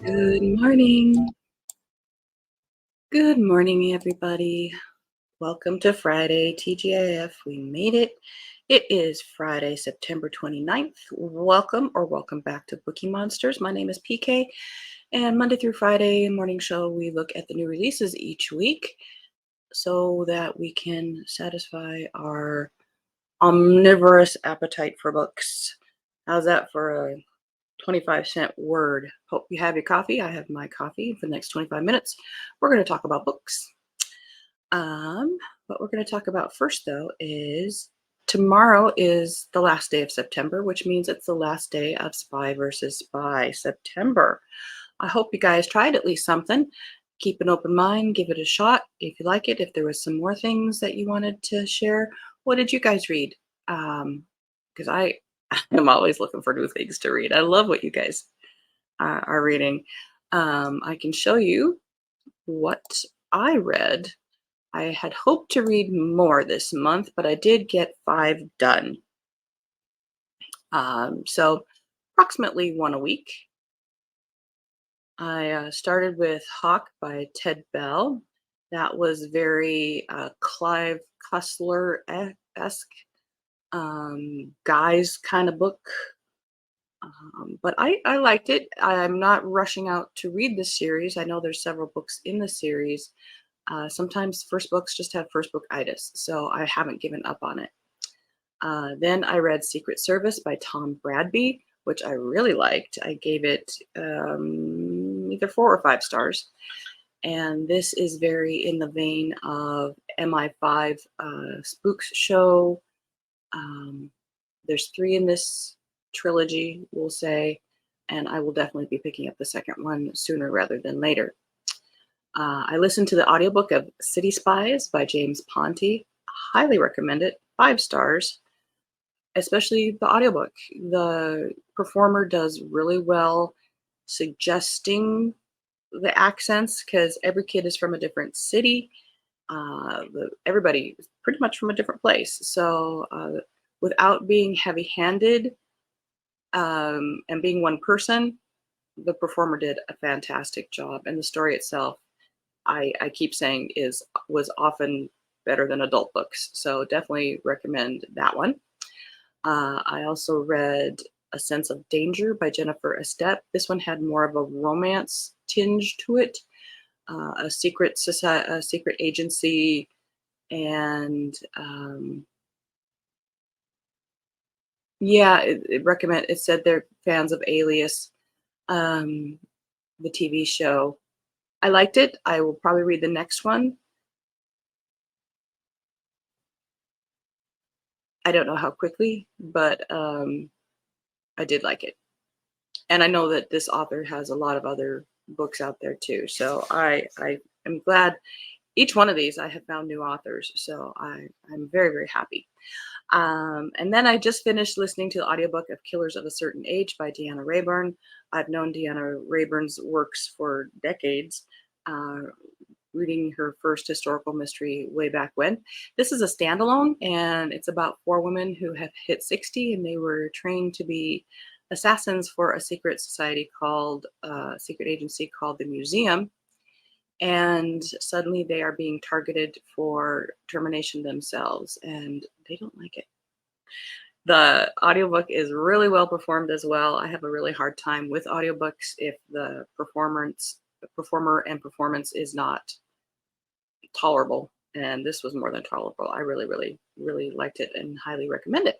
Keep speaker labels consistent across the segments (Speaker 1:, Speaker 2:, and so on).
Speaker 1: Good morning. Good morning, everybody. Welcome to Friday, TGIF. We made it. It is Friday, September 29th. Welcome or welcome back to Bookie Monsters. My name is PK, and Monday through Friday morning show, we look at the new releases each week so that we can satisfy our omnivorous appetite for books. How's that for a 25-cent word? Hope you have your coffee. I have my coffee for the next 25 minutes. We're going to talk about books. What we're going to talk about first, though, is tomorrow is the last day of September, which means it's the last day of Spy versus Spy September. I hope you guys tried at least something. Keep an open mind, give it a shot if you like it. If there was some more things that you wanted to share, what did you guys read? Because I am always looking for new things to read. I love what you guys are reading. I can show you what I read. I had hoped to read more this month, but I did get 5 done. So approximately one a week. I started with Hawk by Ted Bell. That was very Clive Cussler-esque, guys kind of book. But I liked it. I'm not rushing out to read this series. I know there's several books in the series. Sometimes first books just have first book itis, so I haven't given up on it. Then I read Secret Service by Tom Bradby, which I really liked. I gave it either 4 or 5 stars. And this is very in the vein of MI5 Spooks show. There's 3 in this trilogy, we'll say, and I will definitely be picking up the second one sooner rather than later. I listened to the audiobook of City Spies by James Ponti. Highly recommend it. 5 stars, especially the audiobook. The performer does really well suggesting the accents because every kid is from a different city. Everybody is pretty much from a different place. So without being heavy-handed and being one person, the performer did a fantastic job. And the story itself, I keep saying, was often better than adult books. So definitely recommend that one. I also read A Sense of Danger by Jennifer Estep. This one had more of a romance tinge to it. A secret society, a secret agency, and yeah, it said they're fans of Alias, the TV show. I liked it. I will probably read the next one. I don't know how quickly, but I did like it. And I know that this author has a lot of other books out there too. So I am glad each one of these I have found new authors. So I'm very, very happy. And then I just finished listening to the audiobook of Killers of a Certain Age by Deanna Rayburn. I've known Deanna Rayburn's works for decades, reading her first historical mystery way back when. This is a standalone, and it's about 4 women who have hit 60, and they were trained to be assassins for a secret society called, secret agency called the Museum. And suddenly they are being targeted for termination themselves, and they don't like it. The audiobook is really well performed as well. I have a really hard time with audiobooks if the performer and performance is not tolerable. And this was more than tolerable. I really, really, really liked it and highly recommend it.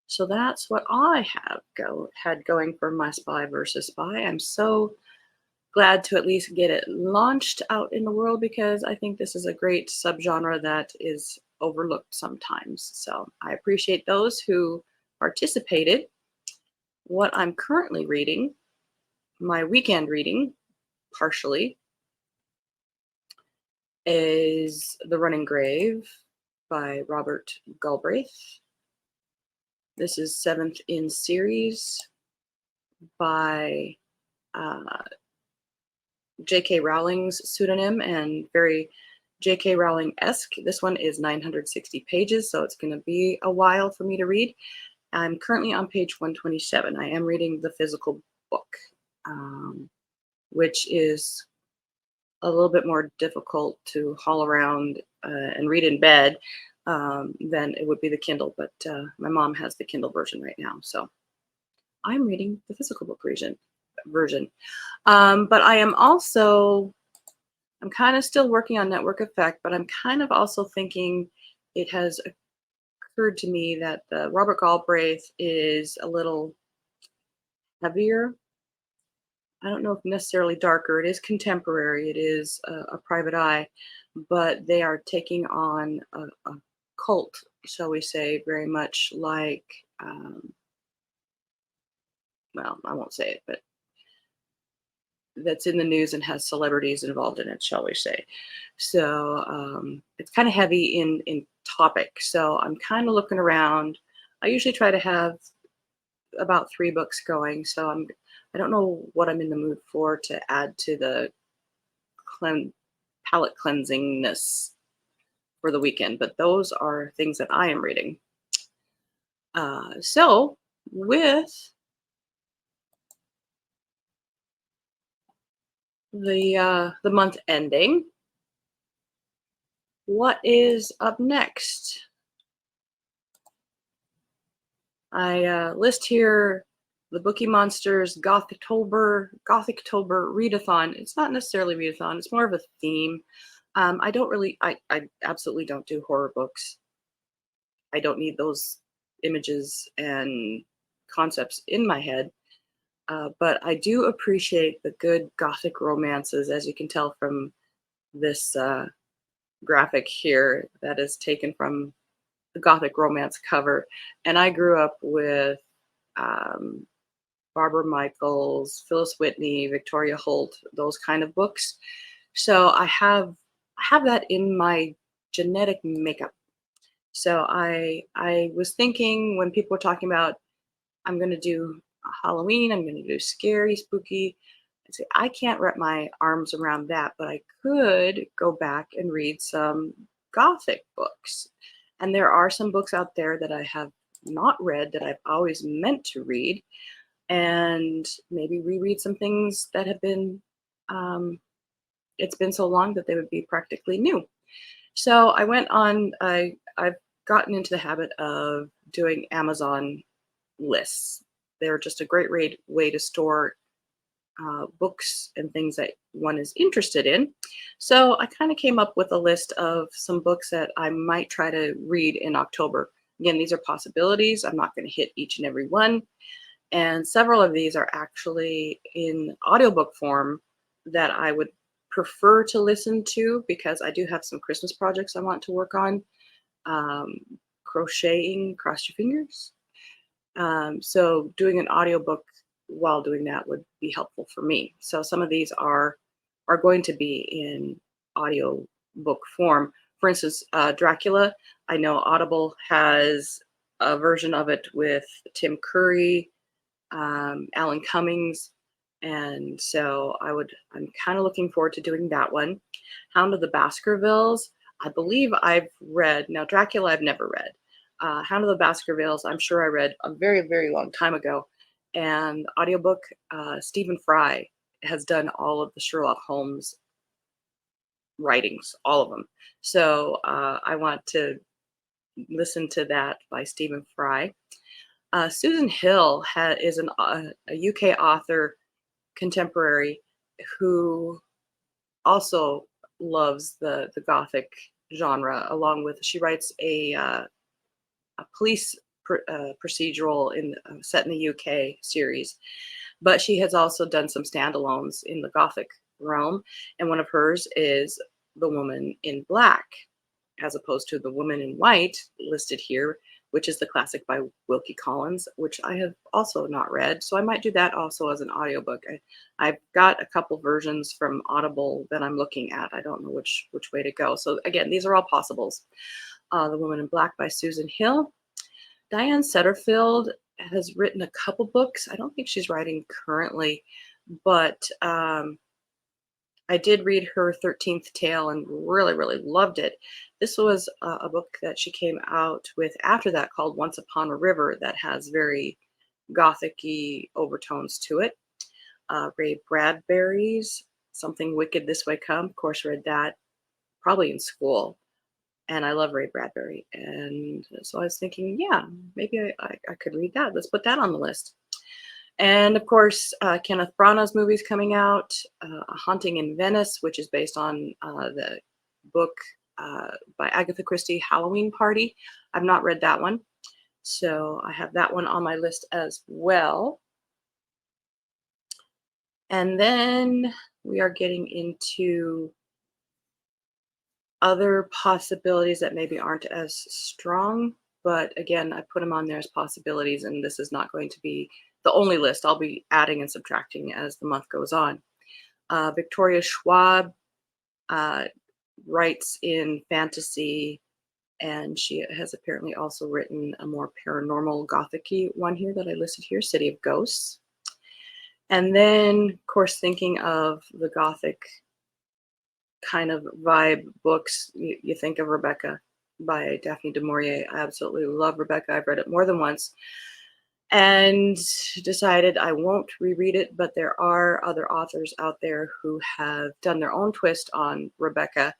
Speaker 1: So that's what I had going for my Spy versus Spy. I'm so glad to at least get it launched out in the world because I think this is a great subgenre that is overlooked sometimes. So I appreciate those who participated. What I'm currently reading, my weekend reading, partially, is The Running Grave by Robert Galbraith. This is 7th in series by J.K. Rowling's pseudonym and very J.K. Rowling-esque. This one is 960 pages, so it's going to be a while for me to read. I'm currently on page 127. I am reading the physical Book, um, which is a little bit more difficult to haul around and read in bed than it would be the Kindle. But my mom has the Kindle version right now, so I'm reading the physical book version. But I am also I'm kind of still working on Network Effect, but I'm kind of also thinking it has occurred to me that the Robert Galbraith is a little heavier. I don't know if necessarily darker. It is contemporary. It is a private eye, but they are taking on a cult, shall we say, very much like, well, I won't say it, but that's in the news and has celebrities involved in it, shall we say. So it's kind of heavy in topic. So I'm kind of looking around. I usually try to have about 3 books going. So I don't know what I'm in the mood for to add to the clean palate cleansingness for the weekend, but those are things that I am reading. So with the month ending, what is up next? I list here the Bookie Monsters Gothictober Readathon. It's not necessarily readathon, it's more of a theme. I don't really, I absolutely don't do horror books. I don't need those images and concepts in my head. But I do appreciate the good Gothic romances, as you can tell from this graphic here that is taken from the Gothic romance cover. And I grew up with um, Barbara Michaels, Phyllis Whitney, Victoria Holt, those kind of books. So I have that in my genetic makeup. So I was thinking when people were talking about I'm going to do Halloween, I'm going to do scary, spooky. I say I can't wrap my arms around that, but I could go back and read some Gothic books. And there are some books out there that I have not read that I've always meant to read, and maybe reread some things that have been it's been so long that they would be practically new. So I went on. I've gotten into the habit of doing Amazon lists. They're just a great way to store books and things that one is interested in. So I kind of came up with a list of some books that I might try to read in October. Again, these are possibilities. I'm not going to hit each and every one. And several of these are actually in audiobook form that I would prefer to listen to because I do have some Christmas projects I want to work on. Um, Crocheting, cross your fingers. So doing an audiobook while doing that would be helpful for me. So some of these are going to be in audio book form. For instance, Dracula. I know Audible has a version of it with Tim Curry, Alan Cummings, and so I'm kind of looking forward to doing that one. Hound of the Baskervilles. I believe I've read. Now Dracula, I've never read. Hound of the Baskervilles, I'm sure I read a very, very long time ago. And audiobook, Stephen Fry has done all of the Sherlock Holmes writings, all of them. So I want to listen to that by Stephen Fry. Susan Hill is a UK author, contemporary, who also loves the Gothic genre. Along with, she writes a police procedural set in the UK series, but she has also done some standalones in the Gothic realm, and one of hers is The Woman in Black, as opposed to The Woman in White listed here, which is the classic by Wilkie Collins, which I have also not read. So I might do that also as an audiobook. I've got a couple versions from Audible that I'm looking at. I don't know which way to go. So again, these are all possibles. The Woman in Black by Susan Hill. Diane Setterfield has written a couple books. I don't think she's writing currently, but I did read her 13th Tale and really, really loved it. This was a book that she came out with after that called Once Upon a River that has very gothic-y overtones to it. Ray Bradbury's Something Wicked This Way Come. Of course, read that probably in school. And I love Ray Bradbury. And so I was thinking, yeah, maybe I could read that. Let's put that on the list. And of course, Kenneth Branagh's movie's coming out, A Haunting in Venice, which is based on the book by Agatha Christie, Halloween Party. I've not read that one. So I have that one on my list as well. And then we are getting into other possibilities that maybe aren't as strong. But again, I put them on there as possibilities, and this is not going to be the only list. I'll be adding and subtracting as the month goes on. Victoria Schwab uh, writes in fantasy, and she has apparently also written a more paranormal gothic-y one here that I listed here, City of Ghosts. And then, of course, thinking of the gothic kind of vibe books, you think of Rebecca by Daphne du Maurier. I absolutely love Rebecca. I've read it more than once and decided I won't reread it, but there are other authors out there who have done their own twist on Rebecca,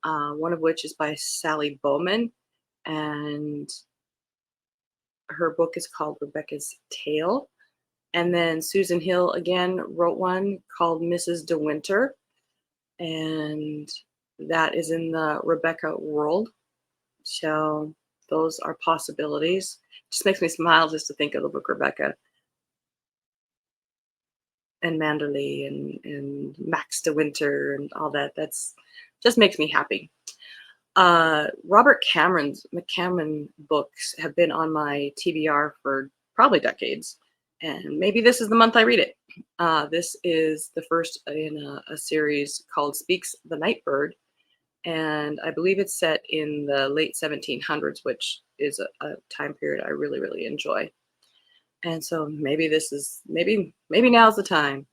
Speaker 1: one of which is by Sally Bowman, and her book is called Rebecca's Tale. And then Susan Hill again wrote one called Mrs. De Winter, and that is in the Rebecca world. So those are possibilities. Just makes me smile just to think of the book Rebecca and Manderley and Max de Winter and all that. That's just makes me happy. Robert McCammon books have been on my TBR for probably decades, and maybe this is the month I read it. This is the first in a series called Speaks the Nightbird, and I believe it's set in the late 1700s, which is a time period I really, really enjoy. And so maybe this is maybe now's the time.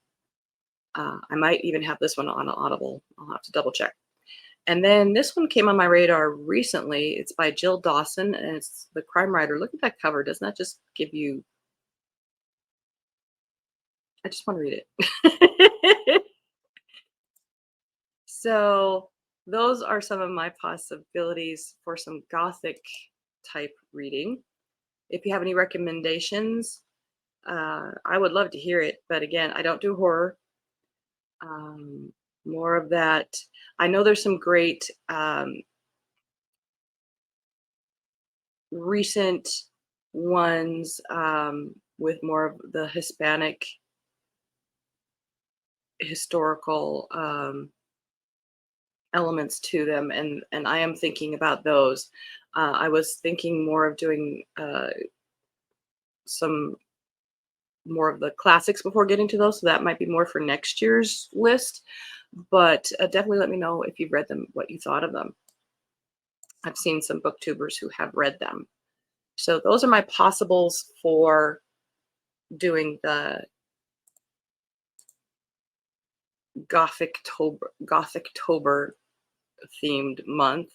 Speaker 1: I might even have this one on Audible. I'll have to double check. And then this one came on my radar recently. It's by Jill Dawson, and it's The Crime Writer. Look at that cover. Doesn't that just give you? I just want to read it. So those are some of my possibilities for some gothic type reading. If you have any recommendations, I would love to hear it. But again, I don't do horror. More of that. I know there's some great recent ones with more of the Hispanic historical elements to them, and I am thinking about those. I was thinking more of doing some more of the classics before getting to those, so that might be more for next year's list. But definitely let me know if you've read them, what you thought of them. I've seen some booktubers who have read them. So those are my possibles for doing the Gothictober themed month.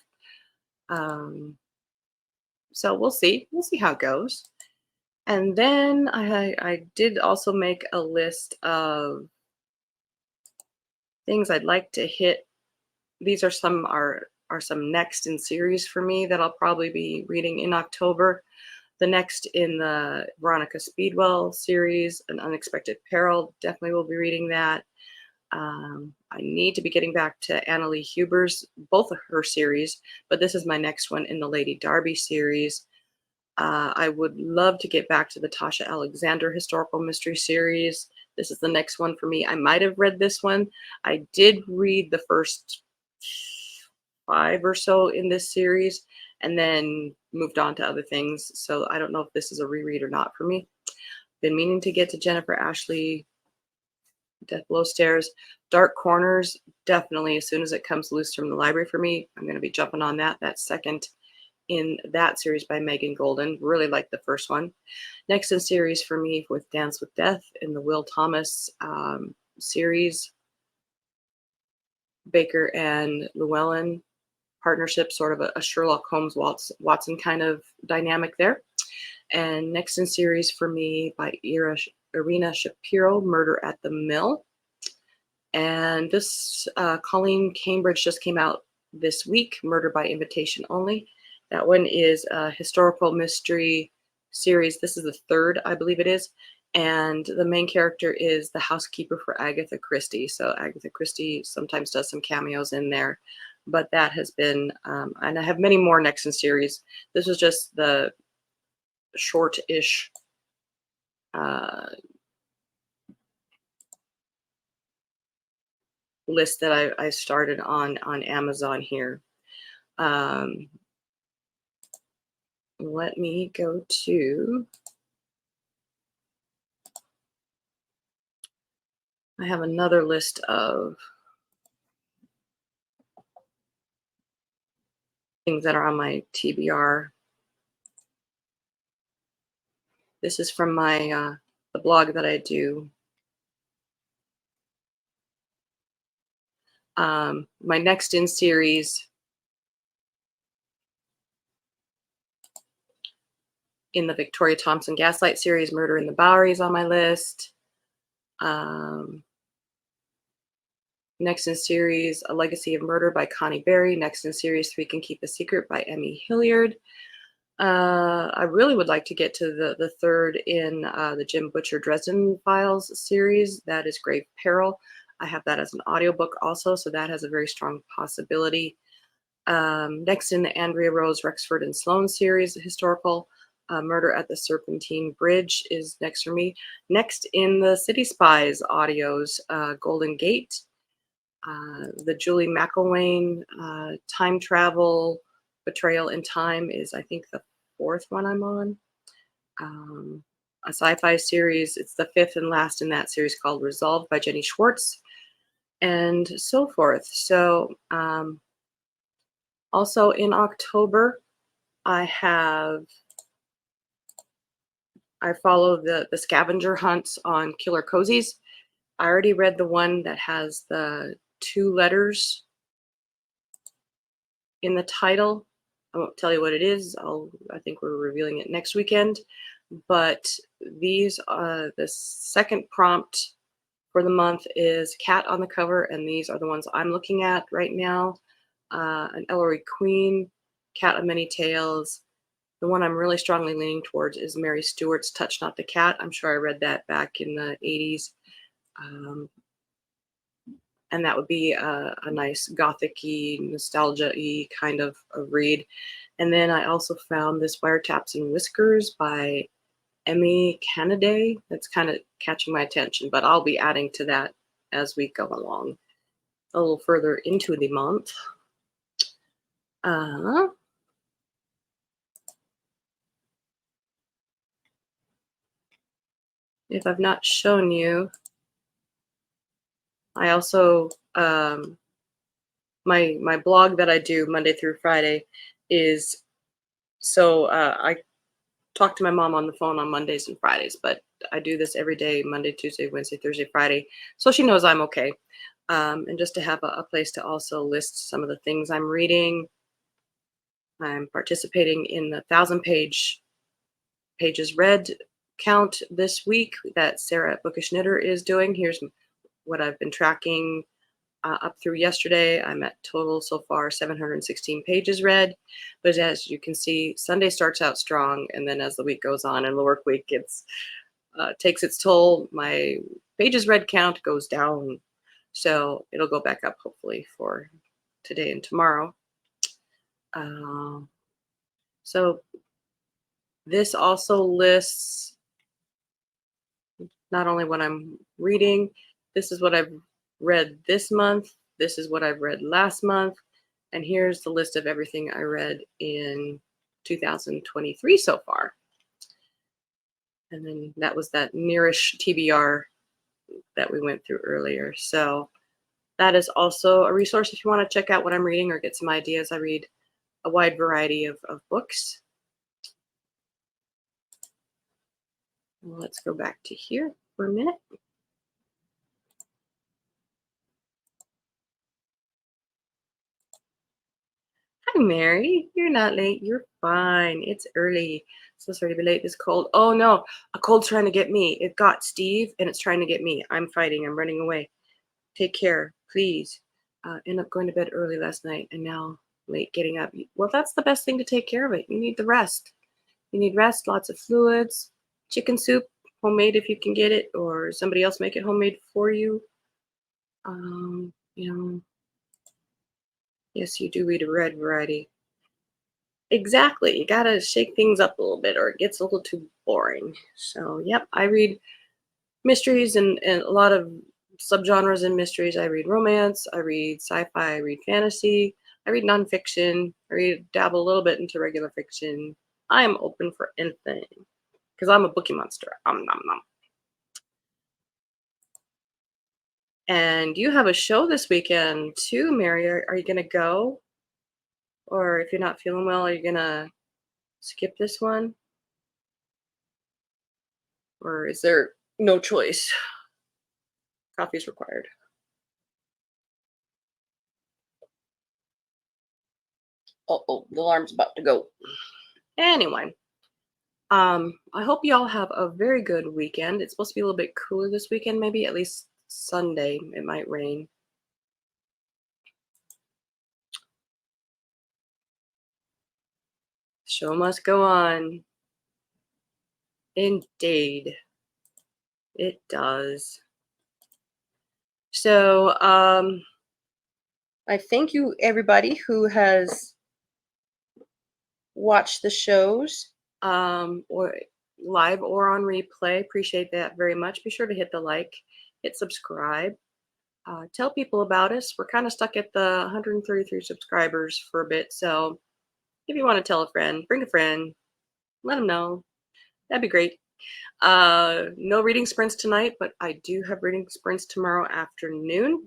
Speaker 1: So we'll see. We'll see how it goes. And then I did also make a list of things I'd like to hit. These are some next in series for me that I'll probably be reading in October. The next in the Veronica Speedwell series, An Unexpected Peril, definitely will be reading that. I need to be getting back to Annalee Huber's, both of her series, but this is my next one in the Lady Darby series. I would love to get back to the Tasha Alexander historical mystery series. This is the next one for me. I might have read this one. I did read the first 5 or so in this series and then moved on to other things. So I don't know if this is a reread or not for me. Been meaning to get to Jennifer Ashley, Death Below Stairs. Dark Corners, definitely as soon as it comes loose from the library for me, I'm going to be jumping on that. That's second in that series by Megan Golden. Really like the first one. Next in series for me with Dance with Death in the Will Thomas series. Baker and Llewellyn partnership, sort of a Sherlock Holmes Watson kind of dynamic there. And next in series for me by Ira Irina Shapiro, Murder at the Mill. And this Colleen Cambridge just came out this week, Murder by Invitation Only. That one is a historical mystery series. This is the third, I believe it is. And the main character is the housekeeper for Agatha Christie. So Agatha Christie sometimes does some cameos in there. But that has been, and I have many more next in series. This was just the short-ish list that I started on Amazon here. Let me go to, I have another list of things that are on my TBR. This is from my the blog that I do. My next in series in the Victoria Thompson Gaslight series, Murder in the Bowery, is on my list. Next in series, A Legacy of Murder by Connie Berry. Next in series, Three Can Keep a Secret by Emmy Hilliard. I really would like to get to the third in the Jim Butcher Dresden Files series. That is Grave Peril. I have that as an audiobook also, so that has a very strong possibility. Next in the Andrea Rose Rexford and Sloan series, historical, Murder at the Serpentine Bridge is next for me. Next in the City Spies audios, Golden Gate, the Julie McElwain Time Travel Betrayal in Time is, I think, the fourth one I'm on. A sci-fi series, it's the fifth and last in that series, called Resolved by Jenny Schwartz, and so forth. So also in October, I follow the scavenger hunts on Killer Cozies. I already read the one that has the 2 letters in the title. I won't tell you what it is. I think we're revealing it next weekend. But these the second prompt for the month is cat on the cover, and these are the ones I'm looking at right now. An Ellery Queen, Cat of Many Tales. The one I'm really strongly leaning towards is Mary Stewart's Touch Not the Cat. I'm sure I read that back in the 80s. And that would be a nice gothic-y, nostalgia-y kind of a read. And then I also found this Wiretaps and Whiskers by Emmy Canaday. That's kind of catching my attention, but I'll be adding to that as we go along a little further into the month. If I've not shown you, I also, my blog that I do Monday through Friday is, so I talk to my mom on the phone on Mondays and Fridays, but I do this every day, Monday, Tuesday, Wednesday, Thursday, Friday, so she knows I'm okay. And just to have a place to also list some of the things I'm reading. I'm participating in the 1,000 pages read count this week that Sarah at Bookish Knitter is doing. Here's what I've been tracking up through yesterday. I'm at total so far 716 pages read. But as you can see, Sunday starts out strong, and then as the week goes on and the work week takes its toll, my pages read count goes down. So it'll go back up hopefully for today and tomorrow. So this also lists not only what I'm reading, this is what I've read this month, this is what I've read last month, and here's the list of everything I read in 2023 so far. And then that was that nearish TBR that we went through earlier. So that is also a resource if you want to check out what I'm reading or get some ideas. I read a wide variety of books. Let's go back to here for a minute. Mary. You're not late. You're fine. It's early. So sorry to be late. This cold. Oh no, a cold's trying to get me. It got Steve and it's trying to get me. I'm fighting. I'm running away. Take care, please. End up going to bed early last night and now late getting up. Well, that's the best thing to take care of it. You need the rest. You need rest, lots of fluids, chicken soup, homemade if you can get it, or somebody else make it homemade for you. You know, yes, you do eat a red variety. Exactly. You gotta shake things up a little bit or it gets a little too boring. So, yep, I read mysteries and a lot of subgenres in mysteries. I read romance, I read sci-fi, I read fantasy, I read nonfiction, I read dabble a little bit into regular fiction. I am open for anything because I'm a bookie monster. Nom, nom. And you have a show this weekend too, Mary. Are you gonna go? Or if you're not feeling well, are you gonna skip this one? Or is there no choice? Coffee's required. Oh, the alarm's about to go. Anyway, I hope y'all have a very good weekend. It's supposed to be a little bit cooler this weekend, maybe at least Sunday. It might rain. Show must go on. Indeed, it does. So, I thank you everybody who has watched the shows, or live or on replay. Appreciate that very much. Be sure to hit the like, hit subscribe. Tell people about us. We're kind of stuck at the 133 subscribers for a bit. So if you want to tell a friend, bring a friend, let them know. That'd be great. No reading sprints tonight, but I do have reading sprints tomorrow afternoon.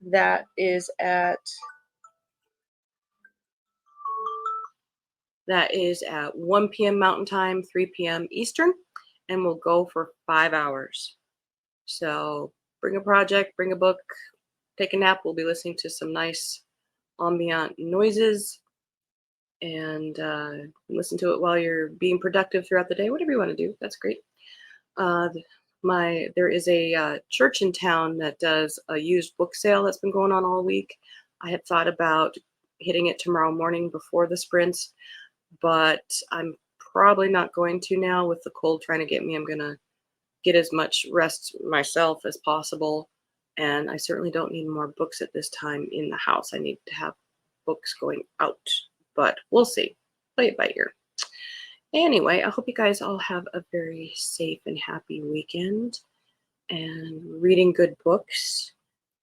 Speaker 1: That is at 1 p.m. Mountain Time, 3 p.m. Eastern, and we'll go for 5 hours. So bring a project, bring a book, take a nap. We'll be listening to some nice ambient noises and listen to it while you're being productive throughout the day. Whatever you want to do, that's great. There is a church in town that does a used book sale that's been going on all week. I had thought about hitting it tomorrow morning before the sprints, but I'm probably not going to now with the cold trying to get me. I'm gonna get as much rest myself as possible. And I certainly don't need more books at this time in the house. I need to have books going out, but we'll see. Play it by ear. Anyway, I hope you guys all have a very safe and happy weekend and reading good books.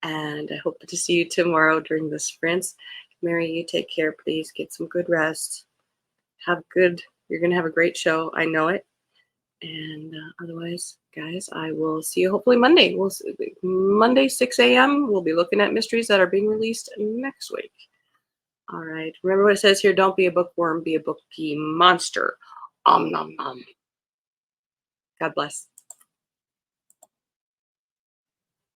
Speaker 1: And I hope to see you tomorrow during the sprints. Mary, you take care, please. Get some good rest. You're going to have a great show. I know it. And otherwise, guys, I will see you hopefully Monday. Monday, 6 a.m. We'll be looking at mysteries that are being released next week. All right. Remember what it says here. Don't be a bookworm. Be a bookie monster. Om nom nom. God bless.